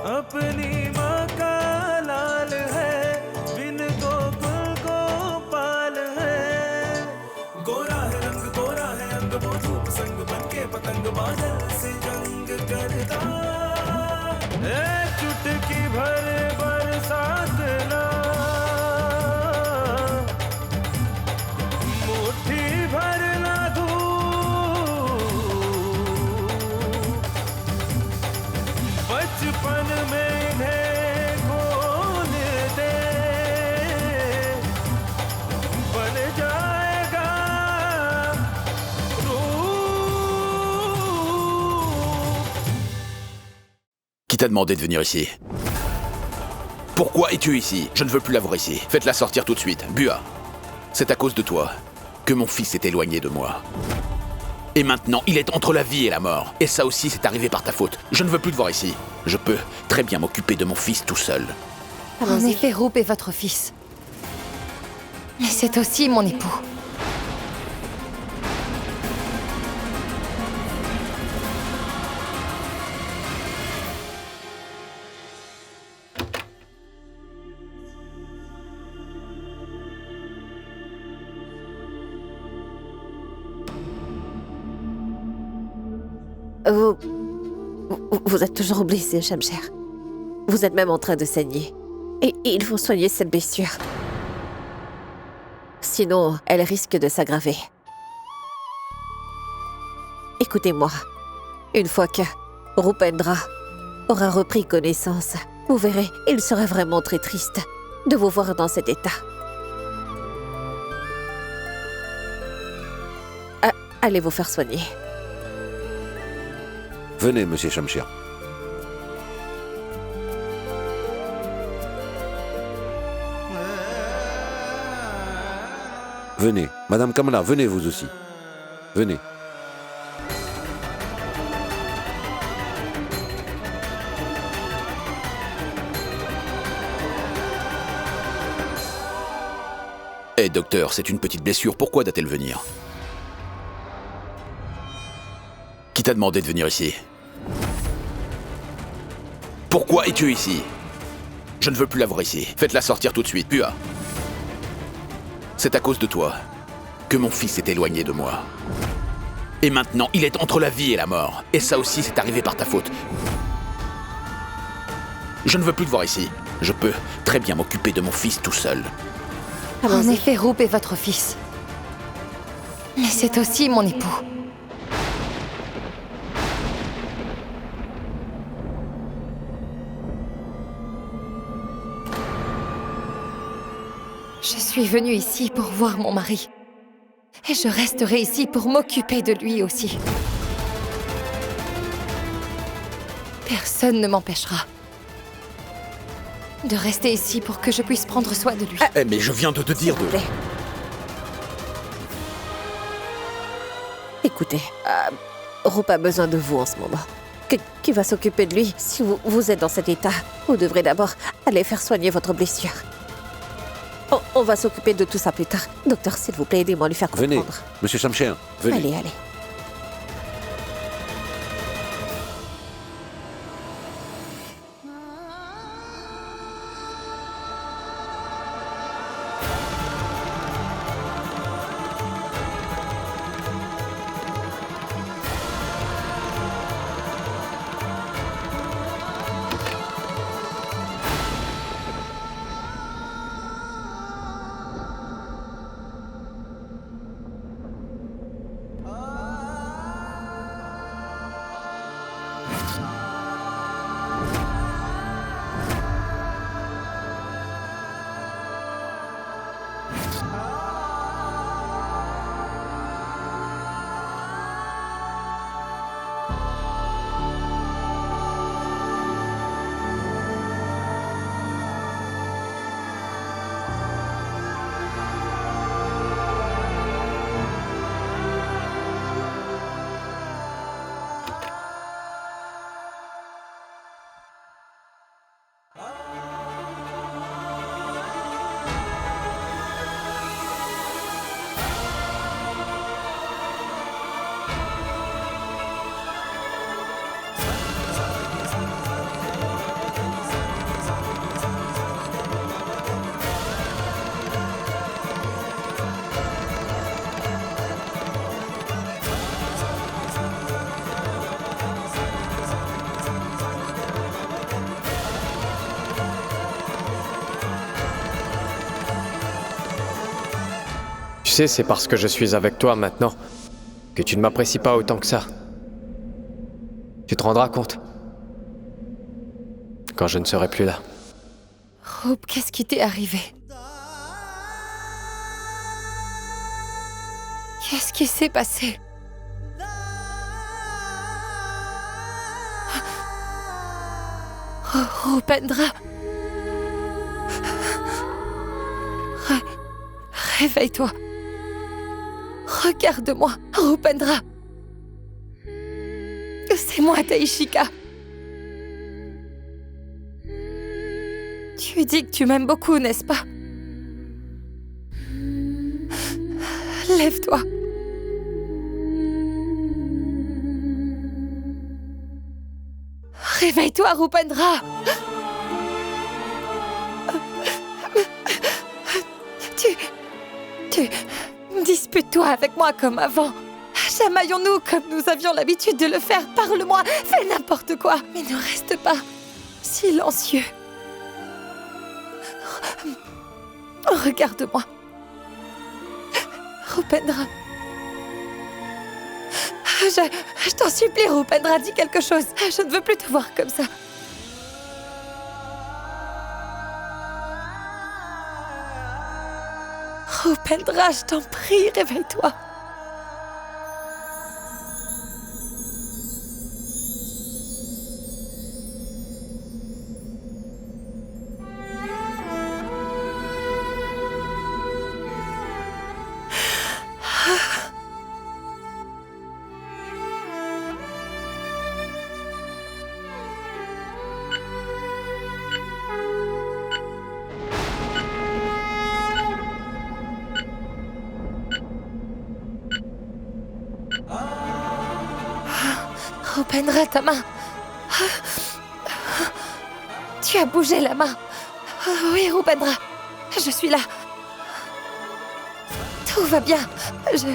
अपनी माँ का लाल है, बिन गोकुल गोपाल है। गोरा है रंग, गोरा है अंग, वो धूप संग बनके पतंग बादल से जंग करता। चुटकी भर बरसात ना, मुट्ठी भर ना धूप, बचपन में इन्हें खोल दे, बन जाएगा रूप। Qui t'a demandé de venir ici? Pourquoi es-tu ici? Je ne veux plus la voir ici. Faites-la sortir tout de suite. Bua. C'est à cause de toi que mon fils est éloigné de moi. Et maintenant, il est entre la vie et la mort. Et ça aussi, c'est arrivé par ta faute. Je ne veux plus te voir ici. Je peux très bien m'occuper de mon fils tout seul. En effet, Roop est votre fils. Mais c'est aussi mon époux. Vous êtes toujours blessé, Shamsher. Vous êtes même en train de saigner. Et il faut soigner cette blessure. Sinon, elle risque de s'aggraver. Écoutez-moi. Une fois que Rupendra aura repris connaissance, vous verrez, il sera vraiment très triste de vous voir dans cet état. Allez vous faire soigner. Venez, monsieur Shamsher. Venez. Madame Kamala, venez vous aussi. Venez. Hé, docteur, c'est une petite blessure. Pourquoi doit-elle venir? Qui t'a demandé de venir ici? Pourquoi es-tu ici? Je ne veux plus la voir ici. Faites-la sortir tout de suite. Bua. C'est à cause de toi que mon fils est éloigné de moi. Et maintenant, il est entre la vie et la mort. Et ça aussi, c'est arrivé par ta faute. Je ne veux plus te voir ici. Je peux très bien m'occuper de mon fils tout seul. En effet, Roop est votre fils. Mais c'est aussi mon époux. Je suis venue ici pour voir mon mari. Et je resterai ici pour m'occuper de lui aussi. Personne ne m'empêchera de rester ici pour que je puisse prendre soin de lui. Eh, mais je viens de te dire de... Écoutez, Roop a besoin de vous en ce moment. Qui va s'occuper de lui si vous êtes dans cet état? Vous devrez d'abord aller faire soigner votre blessure. On va s'occuper de tout ça plus tard. Docteur, s'il vous plaît, aidez-moi à lui faire comprendre. Venez, monsieur Shamsher, venez. Allez, allez. sais, c'est parce que je suis avec toi maintenant que tu ne m'apprécies pas autant que ça. Tu te rendras compte quand je ne serai plus là. Roop, qu'est-ce qui t'est arrivé? Qu'est-ce qui s'est passé? Roopendra. Réveille-toi. Regarde-moi, Roopendra. C'est moi, Taishika. Tu dis que tu m'aimes beaucoup, n'est-ce pas? Lève-toi. Réveille-toi, Roopendra. Tu... Dispute-toi avec moi comme avant. Chamaillons-nous comme nous avions l'habitude de le faire. Parle-moi, fais n'importe quoi. Mais ne reste pas silencieux. Regarde-moi. Roopendra. Je t'en supplie, Roopendra, dis quelque chose. Je ne veux plus te voir comme ça. Roopendra, je t'en prie, réveille-toi. Roopendra, ta main. Tu as bougé la main. Oui, Roopendra, je suis là. Tout va bien. Je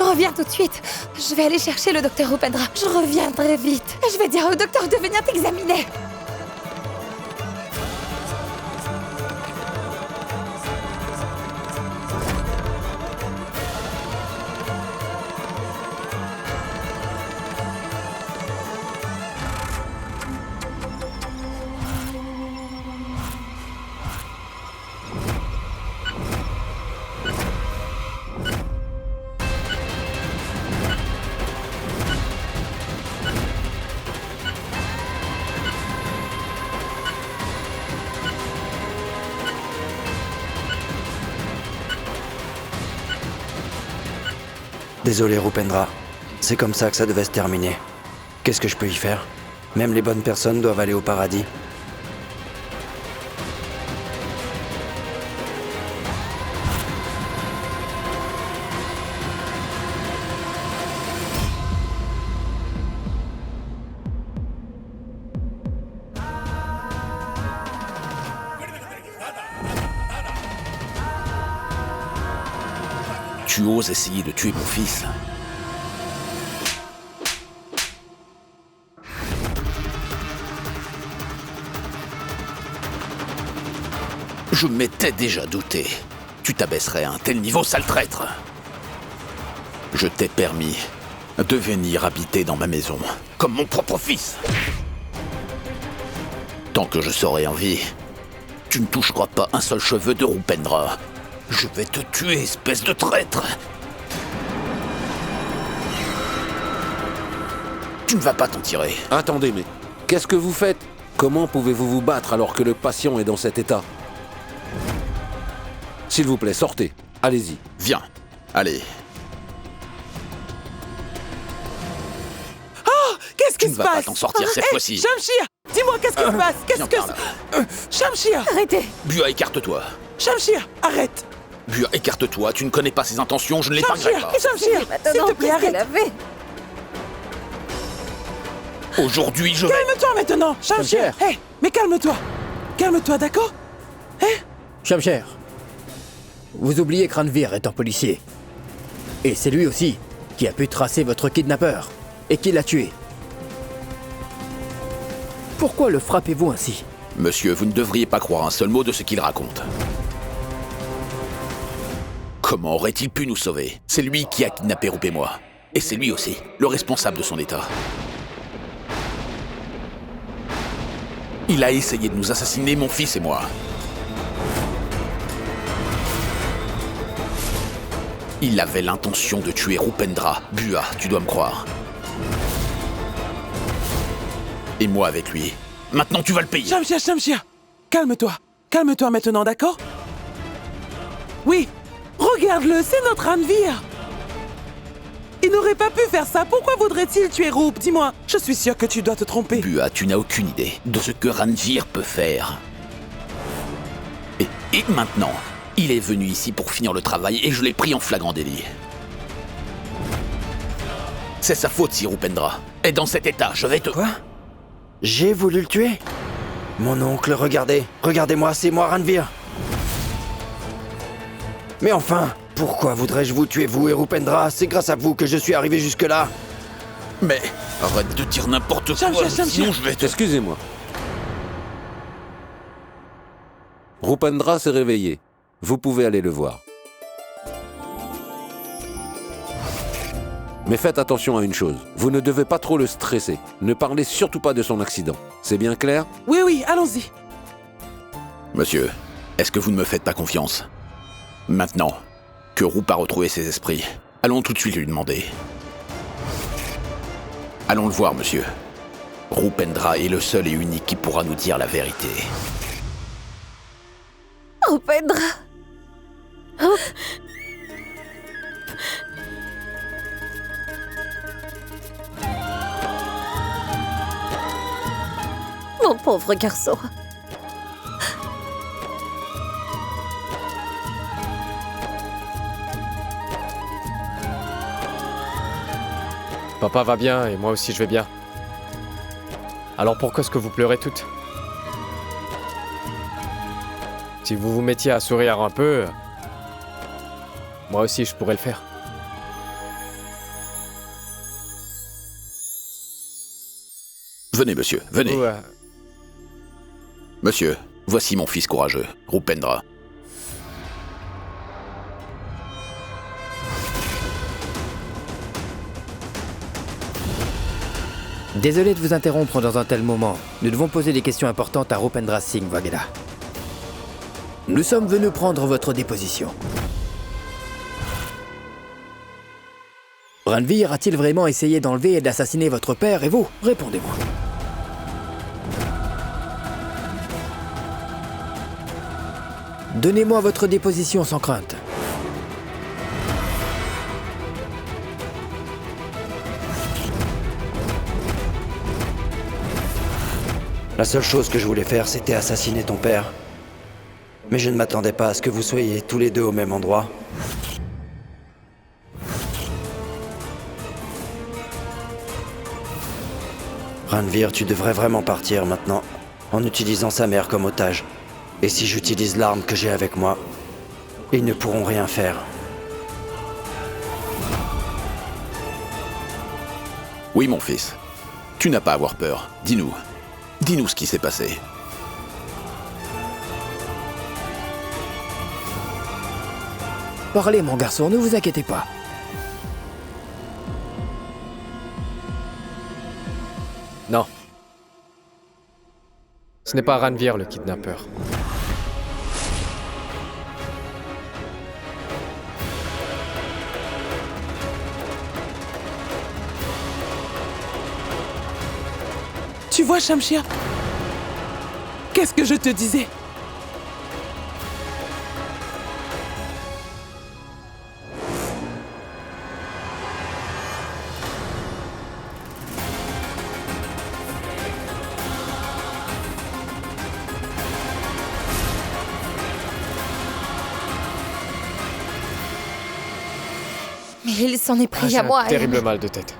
reviens tout de suite. Je vais aller chercher le docteur Roopendra. Je reviendrai vite. Je vais dire au docteur de venir t'examiner. Désolé, Roopendra. C'est comme ça que ça devait se terminer. Qu'est-ce que je peux y faire? Même les bonnes personnes doivent aller au paradis. Tu oses essayer de tuer mon fils? Je m'étais déjà douté. Tu t'abaisserais à un tel niveau, sale traître. Je t'ai permis de venir habiter dans ma maison, comme mon propre fils. Tant que je serai en vie, tu ne toucheras pas un seul cheveu de Roopendra. Je vais te tuer, espèce de traître! Tu ne vas pas t'en tirer. Attendez, mais qu'est-ce que vous faites? Comment pouvez-vous vous battre alors que le patient est dans cet état? S'il vous plaît, sortez. Allez-y. Viens. Allez. Oh, qu'est-ce qui Tu ne se vas pas passe? t'en sortir cette fois-ci. Shamshir, dis-moi qu'est-ce qui se passe? Qu'est-ce Viens que par là. Shamshir, Arrêtez. Bua, écarte-toi. Shamshir, arrête. Bua, écarte-toi. Tu ne connais pas ses intentions, je ne l'épargnerai pas. Shamshir, s'il Maintenant, te plaît, qu'est-ce qu'elle arrête. avait? Aujourd'hui, je vais... Calme-toi maintenant, Shamshir. Hé, mais calme-toi. Calme-toi, d'accord? Shamshir, vous oubliez que Ranveer est un policier. Et c'est lui aussi qui a pu tracer votre kidnappeur et qui l'a tué. Pourquoi le frappez-vous ainsi? Monsieur, vous ne devriez pas croire un seul mot de ce qu'il raconte. Comment aurait-il pu nous sauver? C'est lui qui a kidnappé Roop et moi. Et c'est lui aussi, le responsable de son état. Il a essayé de nous assassiner, mon fils et moi. Il avait l'intention de tuer Rupendra, Bua, tu dois me croire. Et moi avec lui. Maintenant tu vas le payer. Shamshir, calme-toi. Calme-toi maintenant, d'accord? Oui, regarde-le, c'est notre Ranveer. Il n'aurait pas pu faire ça. Pourquoi voudrait-il tuer Roop? Dis-moi. Je suis sûr que tu dois te tromper. Bua, tu n'as aucune idée de ce que Ranveer peut faire. Et maintenant, il est venu ici pour finir le travail et je l'ai pris en flagrant délit. C'est sa faute si Rupendra est dans cet état, je vais te... Quoi? J'ai voulu le tuer? Mon oncle, regardez. Regardez-moi, c'est moi, Ranveer. Mais enfin, pourquoi voudrais-je vous tuer, vous et Rupendra? C'est grâce à vous que je suis arrivé jusque-là. Mais arrête de dire n'importe quoi, sinon je vais te... Excusez-moi. Rupendra s'est réveillé. Vous pouvez aller le voir. Mais faites attention à une chose. Vous ne devez pas trop le stresser. Ne parlez surtout pas de son accident. C'est bien clair? Oui, allons-y. Monsieur, est-ce que vous ne me faites pas confiance? Maintenant que Roop a retrouvé ses esprits, allons tout de suite lui demander. Allons le voir, monsieur. Rupendra est le seul et unique qui pourra nous dire la vérité. Rupendra. Oh. Mon pauvre garçon. Papa va bien et moi aussi je vais bien. Alors pourquoi est-ce que vous pleurez toutes? Si vous vous mettiez à sourire un peu, moi aussi je pourrais le faire. Venez, monsieur, venez. Ouais. Monsieur, voici mon fils courageux, Rupendra. Désolé de vous interrompre dans un tel moment. Nous devons poser des questions importantes à Rupendra Singh Waghela. Nous sommes venus prendre votre déposition. Ranveer a-t-il vraiment essayé d'enlever et d'assassiner votre père et vous? Répondez-moi. Donnez-moi votre déposition sans crainte. La seule chose que je voulais faire, c'était assassiner ton père. Mais je ne m'attendais pas à ce que vous soyez tous les deux au même endroit. Ranveer, tu devrais vraiment partir maintenant, en utilisant sa mère comme otage. Et si j'utilise l'arme que j'ai avec moi, ils ne pourront rien faire. Oui, mon fils. Tu n'as pas à avoir peur. Dis-nous. Dis-nous ce qui s'est passé. Parlez, mon garçon, ne vous inquiétez pas. Non. Ce n'est pas Ranveer le kidnappeur. Tu vois, Shamshir? Qu'est-ce que je te disais? Mais il s'en est pris J'ai à moi. un terrible mal de tête.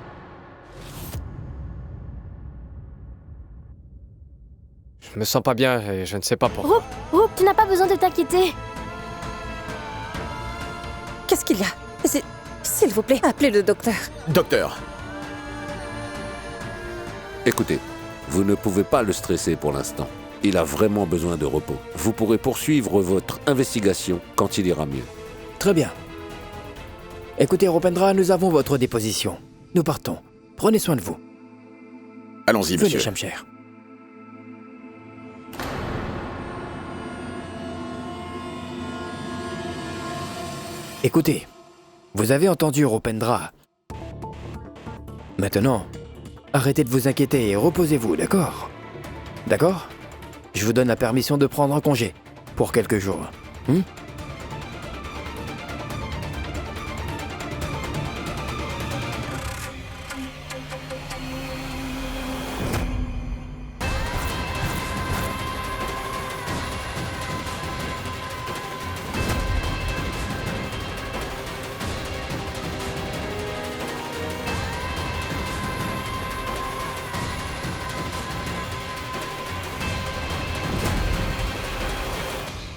Je me sens pas bien et je ne sais pas pourquoi. Roop, tu n'as pas besoin de t'inquiéter. Qu'est-ce qu'il y a? S'il vous plaît, appelez le docteur. Docteur, Écoutez, vous ne pouvez pas le stresser pour l'instant. Il a vraiment besoin de repos. Vous pourrez poursuivre votre investigation quand il ira mieux. Très bien. Écoutez, Ropendra, nous avons votre déposition. Nous partons. Prenez soin de vous. Allons-y, Venez, monsieur. Shamsher. Écoutez, vous avez entendu Ropendra. Maintenant, arrêtez de vous inquiéter et reposez-vous, d'accord? D'accord? Je vous donne la permission de prendre un congé pour quelques jours.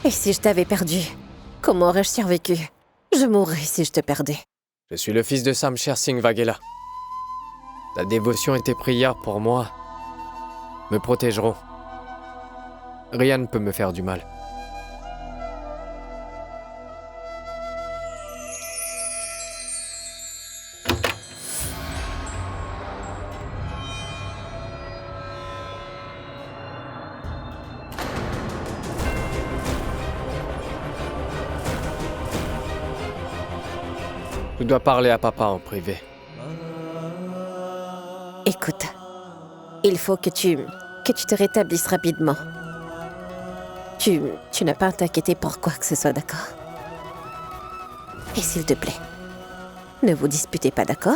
Et si je t'avais perdu, comment aurais-je survécu? Je mourrais si je te perdais. Je suis le fils de Shamsher Singh Waghela. Ta dévotion et tes prières pour moi me protégeront. Rien ne peut me faire du mal. Je dois parler à papa en privé. Écoute, il faut que tu te rétablisses rapidement. Tu n'as pas à t'inquiéter pour quoi que ce soit, d'accord? Et s'il te plaît, ne vous disputez pas, d'accord?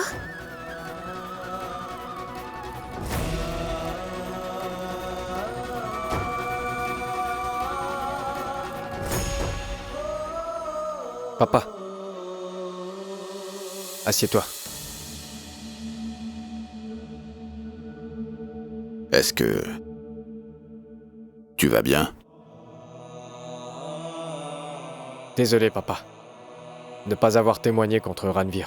Papa. Assieds-toi. Est-ce que... tu vas bien? Désolé, papa. De ne pas avoir témoigné contre Ranveer.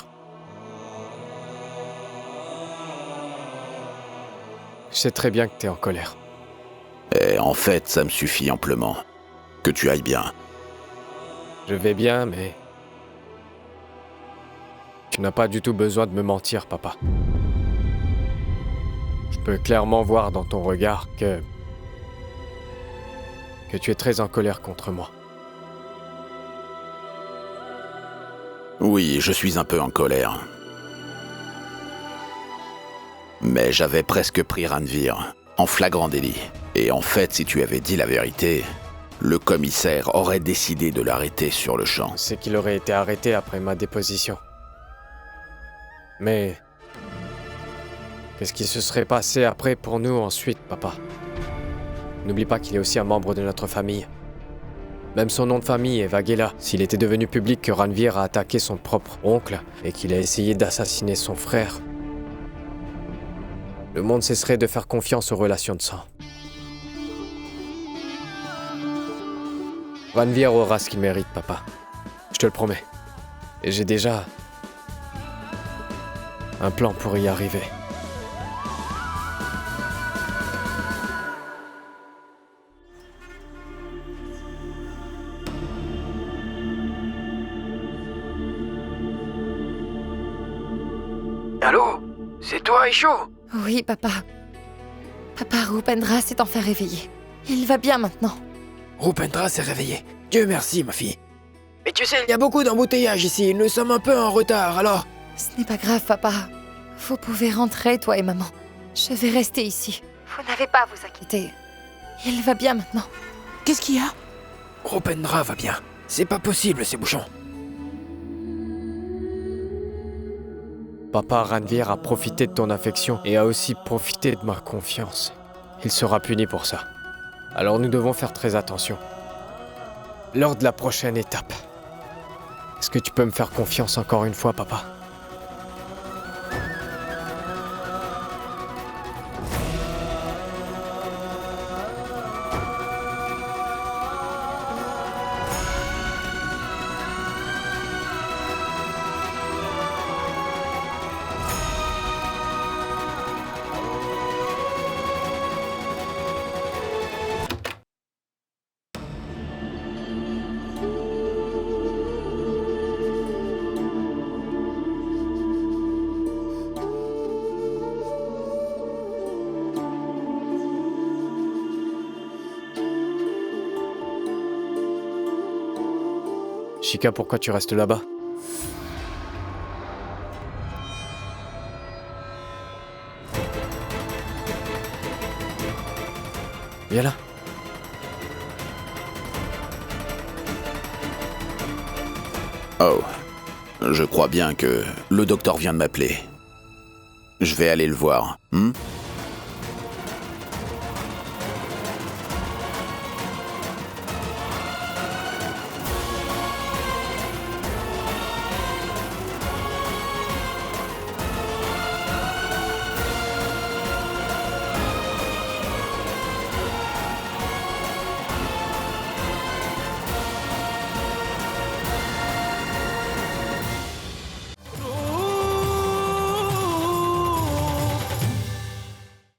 Je sais très bien que t'es en colère. Et en fait, ça me suffit amplement. Que tu ailles bien. Je vais bien, mais... tu n'as pas du tout besoin de me mentir, papa. Je peux clairement voir dans ton regard que tu es très en colère contre moi. Oui, je suis un peu en colère. Mais j'avais presque pris Ranveer, en flagrant délit. Et en fait, si tu avais dit la vérité, le commissaire aurait décidé de l'arrêter sur le champ. C'est qu'il aurait été arrêté après ma déposition. Mais... qu'est-ce qui se serait passé après pour nous ensuite, papa? N'oublie pas qu'il est aussi un membre de notre famille. Même son nom de famille est Waghela. S'il était devenu public que Ranveer a attaqué son propre oncle et qu'il a essayé d'assassiner son frère, le monde cesserait de faire confiance aux relations de sang. Ranveer aura ce qu'il mérite, papa. Je te le promets. Et j'ai déjà un plan pour y arriver. Allô? C'est toi, Aisho? Oui, papa. Papa Ropendra s'est enfin réveillé. Il va bien maintenant. Ropendra s'est réveillé. Dieu merci, ma fille. Mais tu sais, il y a beaucoup d'embouteillages ici. Nous sommes un peu en retard, alors... Ce n'est pas grave, papa. Vous pouvez rentrer, toi et maman. Je vais rester ici. Vous n'avez pas à vous inquiéter. Il va bien maintenant. Qu'est-ce qu'il y a? Ropendra va bien. C'est pas possible, ces bouchons. Papa Ranveer a profité de ton affection et a aussi profité de ma confiance. Il sera puni pour ça. Alors nous devons faire très attention. Lors de la prochaine étape, est-ce que tu peux me faire confiance encore une fois, papa? Chica, pourquoi tu restes là-bas? Viens là. Oh, je crois bien que le docteur vient de m'appeler. Je vais aller le voir.